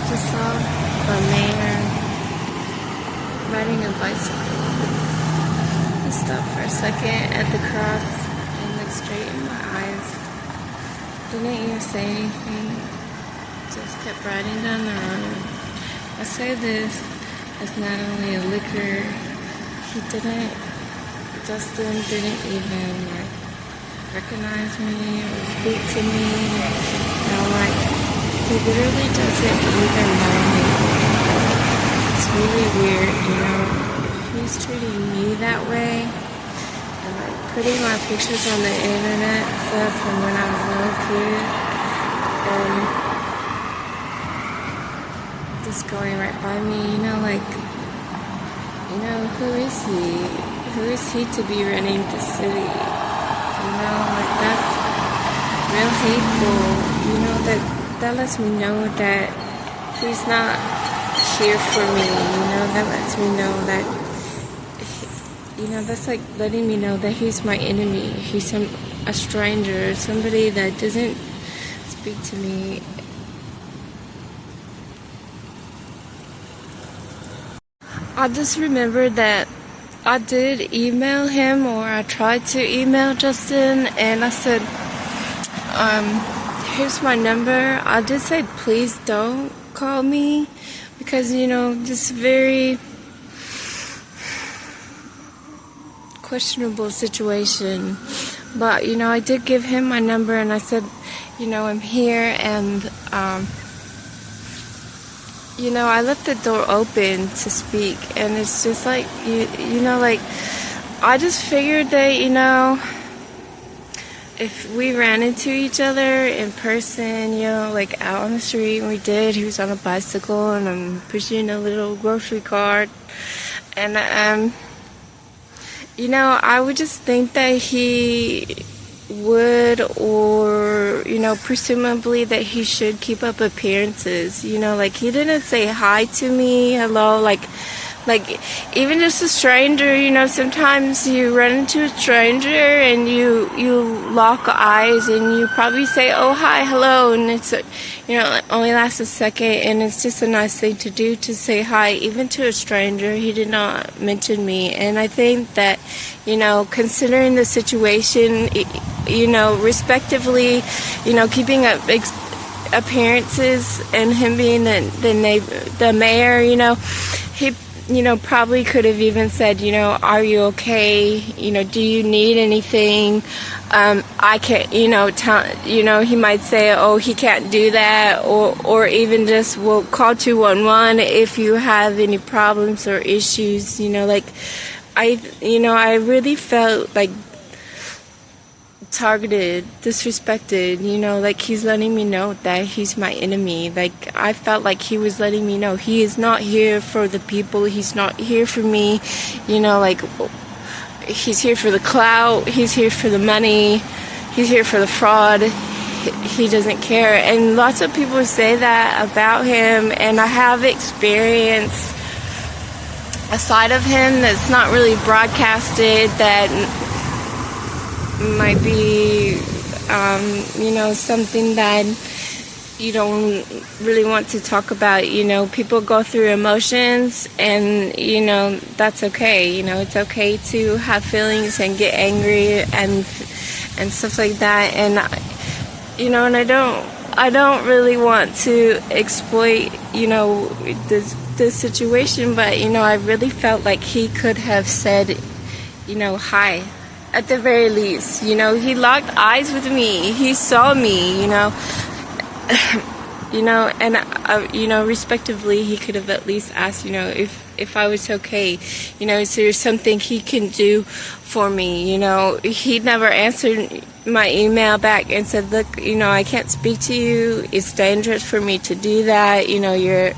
just saw a man riding a bicycle. He stopped for a second at the cross and looked straight in my eyes. Didn't even say anything. Just kept riding down the road. I say this as not only a liquor. Justin didn't even recognize me or speak to me. He literally doesn't even know me. It's really weird, He's treating me that way. And putting my pictures on the internet stuff from when I was a little kid. And just going right by me, who is he? Who is he to be running the city? That's real hateful. That lets me know that he's not here for me, that lets me know that, that's like letting me know that he's my enemy. He's a stranger, somebody that doesn't speak to me. I just remembered that I did email him, or I tried to email Justin, and I said, here's my number. I did say, please don't call me, because, this very questionable situation. But, I did give him my number, and I said, I'm here, and, I left the door open to speak, and it's just I just figured that, if we ran into each other in person, out on the street, and we did, he was on a bicycle, and I'm pushing a little grocery cart, and, I would just think that he would, or, presumably that he should keep up appearances, he didn't say hi to me, hello, even just a stranger, sometimes you run into a stranger and you lock eyes and you probably say, oh, hi, hello, and it's, it only lasts a second, and it's just a nice thing to do, to say hi, even to a stranger. He did not mention me, and I think that, considering the situation, respectively, keeping up appearances, and him being the mayor, he probably could have even said, are you okay? Do you need anything? I can't, he might say, oh, he can't do that, or even just, well, call 211 if you have any problems or issues, I really felt targeted, disrespected, he's letting me know that he's my enemy. I felt like he was letting me know he is not here for the people, he's not here for me, he's here for the clout, he's here for the money, he's here for the fraud, he doesn't care. And lots of people say that about him, and I have experienced a side of him that's not really broadcasted, that might be, something that you don't really want to talk about. People go through emotions, and, that's okay. It's okay to have feelings and get angry and stuff like that. And, and I don't really want to exploit, this situation, but, I really felt like he could have said, hi. At the very least, he locked eyes with me. He saw me, and respectively, he could have at least asked, if I was okay. Is there something he can do for me? He never answered my email back and said, look, I can't speak to you. It's dangerous for me to do that. You're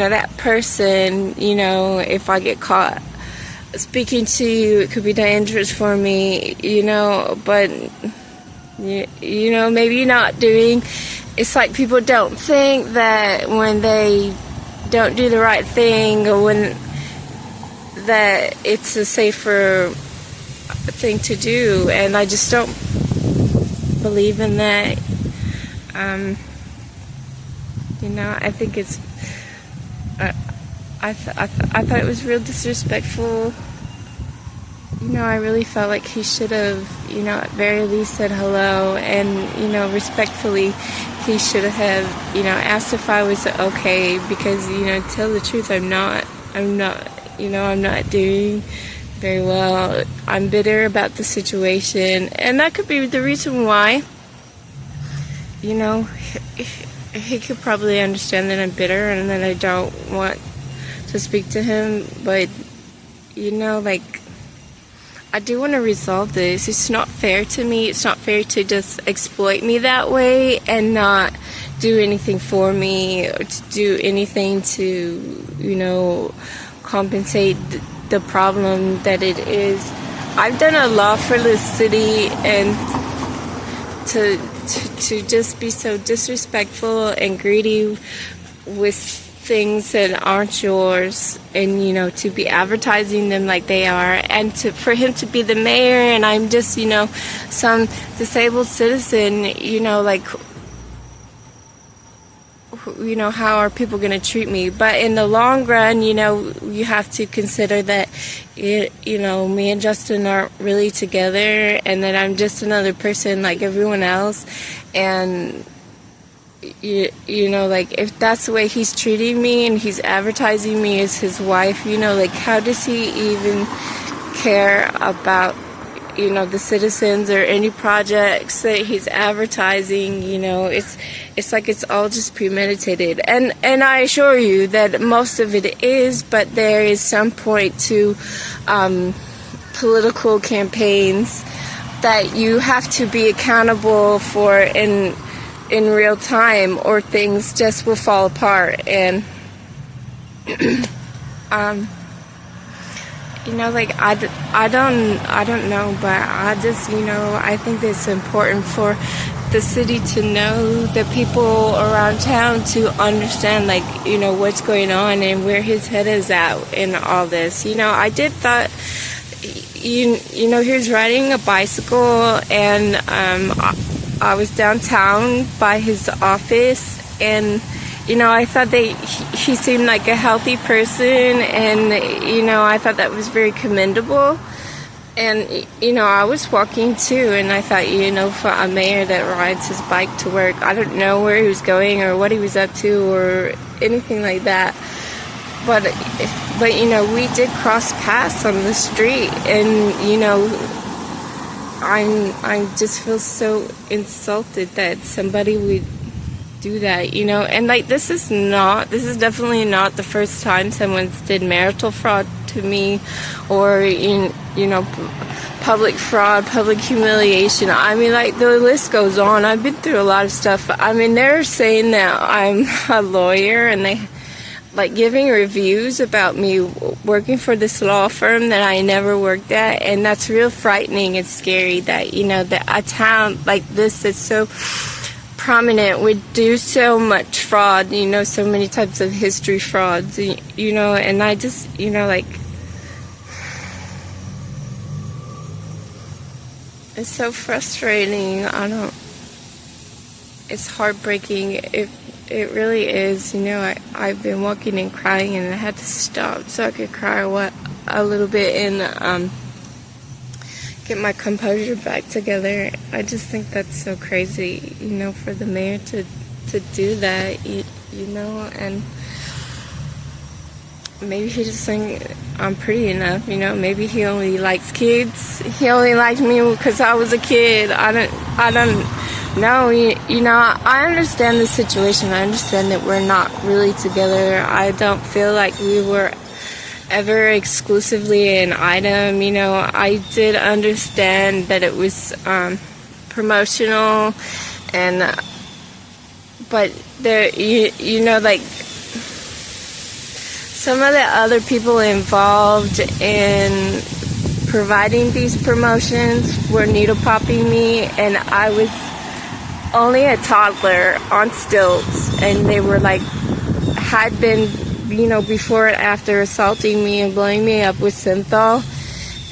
that person. If I get caught speaking to you, it could be dangerous for me, but, maybe not doing, it's like people don't think that when they don't do the right thing, or when that it's a safer thing to do, and I just don't believe in that. You know, I think it's, I thought it was real disrespectful. You know, I really felt like he should have, you know, at very least said hello, and, you know, respectfully, he should have, you know, asked if I was okay, because, you know, to tell the truth, I'm not, you know, I'm not doing very well. I'm bitter about the situation, and that could be the reason why. You know, he could probably understand that I'm bitter and that I don't want to speak to him, but, you know, like, I do want to resolve this. It's not fair to me. It's not fair to just exploit me that way and not do anything for me, or to do anything to, you know, compensate the problem that it is. I've done a lot for the city, and to just be so disrespectful and greedy with things that aren't yours, and, you know, to be advertising them like they are, and for him to be the mayor and I'm just, you know, some disabled citizen, you know, like, you know, how are people going to treat me? But in the long run, you know, you have to consider that, you know, me and Justin aren't really together, and that I'm just another person like everyone else. And you know, like, if that's the way he's treating me and he's advertising me as his wife, you know, like, how does he even care about, you know, the citizens or any projects that he's advertising? You know, it's like it's all just premeditated, and I assure you that most of it is, but there is some point to political campaigns that you have to be accountable for in real time, or things just will fall apart. And you know, like, I don't know, but I just, you know, I think it's important for the city to know, the people around town to understand, like, you know, what's going on and where his head is at in all this. You know, I did thought, you know, he was riding a bicycle, and I was downtown by his office, and, you know, I thought that he seemed like a healthy person, and, you know, I thought that was very commendable. And, you know, I was walking too, and I thought, you know, for a mayor that rides his bike to work, I don't know where he was going or what he was up to or anything like that. But you know, we did cross paths on the street, and, you know, I just feel so insulted that somebody would do that, you know. And, like, this is definitely not the first time someone's did marital fraud to me, or, you know, public fraud, public humiliation. I mean, like, the list goes on. I've been through a lot of stuff. I mean, they're saying that I'm a lawyer, and they, like, giving reviews about me working for this law firm that I never worked at, and that's real frightening and scary that, you know, that a town like this that's so prominent would do so much fraud, you know, so many types of history frauds, you know. And I just, you know, like, it's so frustrating. It's heartbreaking. It really is. You know, I've been walking and crying, and I had to stop so I could cry a little bit and get my composure back together. I just think that's so crazy, you know, for the mayor to do that, you know. And maybe he just think I'm pretty enough, you know. Maybe he only likes kids. He only liked me because I was a kid. I don't know. You know, I understand the situation. I understand that we're not really together. I don't feel like we were ever exclusively an item. You know, I did understand that it was promotional, and but there, you know, like, some of the other people involved in providing these promotions were needle popping me, and I was only a toddler on stilts, and they were like, had been, you know, before and after assaulting me and blowing me up with synthol.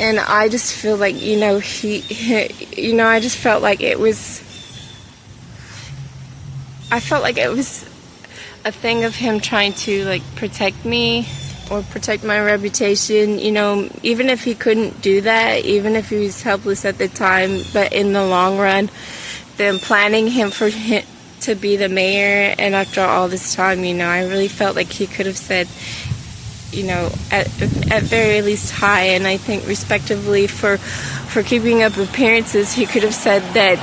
And I just feel like, you know, you know, I just felt like it was a thing of him trying to like protect me or protect my reputation, you know, even if he couldn't do that, even if he was helpless at the time, but in the long run, then planning him for him to be the mayor. And after all this time, you know, I really felt like he could have said, you know, at very least hi, and I think respectively for keeping up appearances, he could have said that,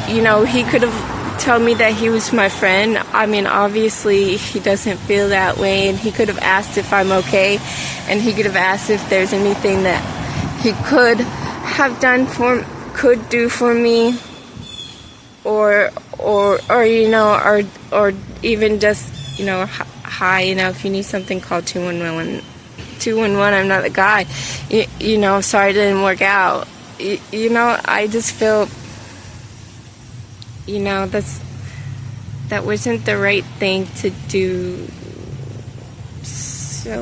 you know, he could have told me that he was my friend. I mean, obviously he doesn't feel that way, and he could have asked if I'm okay, and he could have asked if there's anything that he could have done could do for me, or you know, or even just, you know, hi, you know, if you need something, call 211. I'm not the guy. You know, sorry it didn't work out. You know, I just feel, you know, that wasn't the right thing to do. So,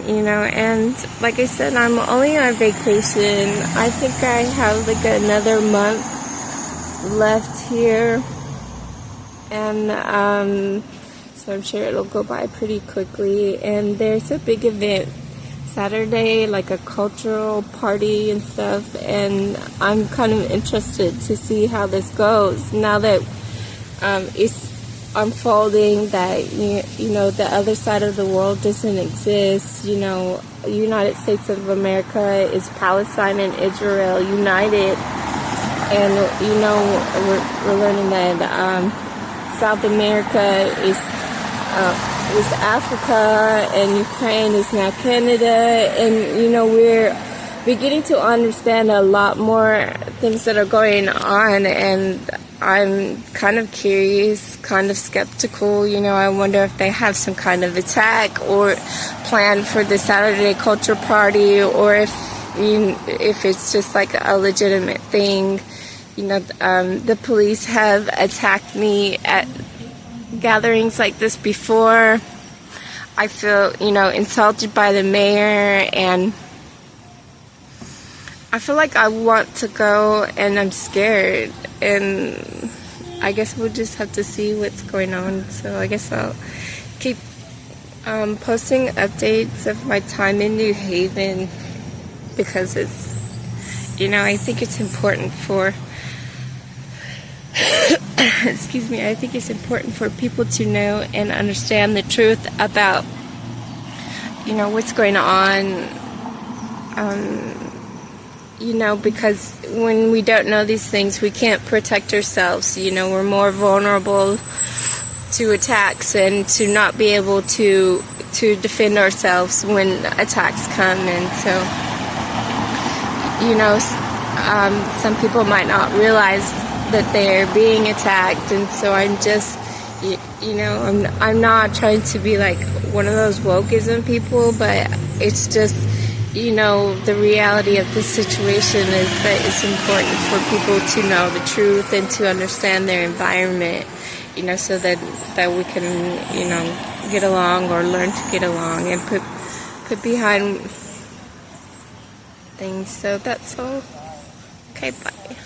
you know, and like I said, I'm only on vacation. I think I have like another month left here, and so I'm sure it'll go by pretty quickly. And there's a big event Saturday, like a cultural party and stuff, and I'm kind of interested to see how this goes now that it's unfolding, that you know, the other side of the world doesn't exist. You know, the United States of America is Palestine and Israel united, and you know, we're learning that South America is Africa, and Ukraine is now Canada, and you know, we're beginning to understand a lot more things that are going on, and I'm kind of curious, kind of skeptical. You know, I wonder if they have some kind of attack or plan for the Saturday culture party, or if it's just like a legitimate thing. You know, the police have attacked me at gatherings like this before. I feel, you know, insulted by the mayor, and I feel like I want to go, and I'm scared, and I guess we'll just have to see what's going on. So I guess I'll keep posting updates of my time in New Haven, because it's, you know, I think it's important for excuse me, I think it's important for people to know and understand the truth about, you know, what's going on, you know, because when we don't know these things, we can't protect ourselves. You know, we're more vulnerable to attacks and to not be able to defend ourselves when attacks come. And so, you know, some people might not realize that they're being attacked, and so I'm just, you know, I'm not trying to be like one of those wokeism people, but it's just, you know, the reality of this situation is that it's important for people to know the truth and to understand their environment, you know, so that we can, you know, get along or learn to get along and put behind things. So that's all. Okay, bye.